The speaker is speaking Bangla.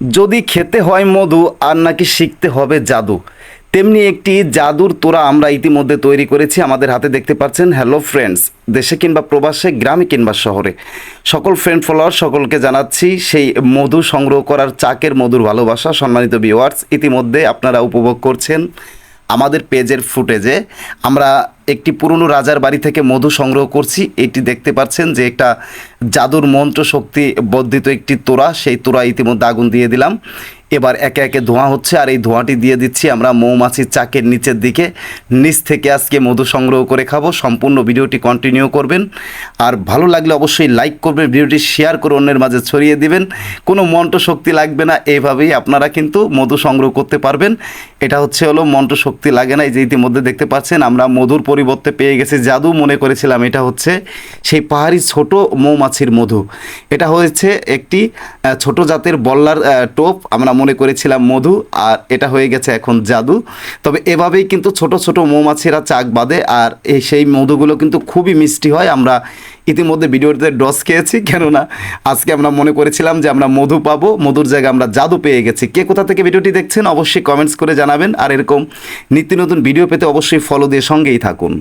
যদি খেতে হয় মধু আর নাকি শিখতে হবে জাদু, তেমনি একটি জাদুর তোড়া আমরা ইতিমধ্যে তৈরি করেছি। আমাদের হাতে দেখতে পাচ্ছেন। হ্যালো ফ্রেন্ডস, দেশে কিংবা প্রবাসে, গ্রামে কিংবা শহরে, সকল ফ্রেন্ড ফলোয়ার সকলকে জানাচ্ছি সেই মধু সংগ্রহ করার চাকের মধুর ভালোবাসা। সম্মানিত ভিউয়ার্স, ইতিমধ্যে আপনারা উপভোগ করছেন আমাদের পেজের ফুটেজে আমরা একটি পুরনো রাজার বাড়ি থেকে মধু সংগ্রহ করছি। এটি দেখতে পাচ্ছেন যে একটা জাদুর মন্ত্র শক্তি বর্ধিত একটি তোড়া, সেই তোড়া ইতিমধ্যে আগুন দিয়ে দিলাম। এবার একে একে ধোঁয়া হচ্ছে, আর এই ধোঁয়াটি দিয়ে দিচ্ছি আমরা মৌমাছির চাকের নিচের দিকে। নিচ থেকে আজকে মধু সংগ্রহ করে খাবো। সম্পূর্ণ ভিডিওটি কন্টিনিউ করবেন, আর ভালো লাগলে অবশ্যই লাইক করবেন, ভিডিওটি শেয়ার করে অন্যের মাঝে ছড়িয়ে দিবেন। কোনো মন্ত্র শক্তি লাগবে না, এইভাবেই আপনারা কিন্তু মধু সংগ্রহ করতে পারবেন। এটা হলো মন্ত্র শক্তি লাগে না। এই যে ইতিমধ্যে দেখতে পাচ্ছেন আমরা মধুর পরিবর্তে পেয়ে গেছি জাদু। মনে করেছিলাম এটা হচ্ছে সেই পাহাড়ি ছোট মৌমাছির মধু। এটা হয়েছে একটি ছোট জাতের বল্লার টোপ, আমরা মনে করেছিলাম মধু, আর এটা হয়ে গেছে এখন জাদু। তবে এভাবেই কিন্তু ছোট ছোট মৌমাছিরা চাক বাঁধে, আর সেই মধুগুলো কিন্তু খুবই মিষ্টি হয়। আমরা ইতিমধ্যে ভিডিওতে ডস খেয়েছি, কেননা আজকে আমরা মনে করেছিলাম যে আমরা মধু পাবো, মধুর জায়গায় আমরা জাদু পেয়ে গেছি। কে কোথা থেকে ভিডিওটি দেখছেন অবশ্যই কমেন্টস করে জানাবেন, আর এরকম নিত্য নতুন ভিডিও পেতে অবশ্যই ফলো দিয়ে সঙ্গেই থাকুন।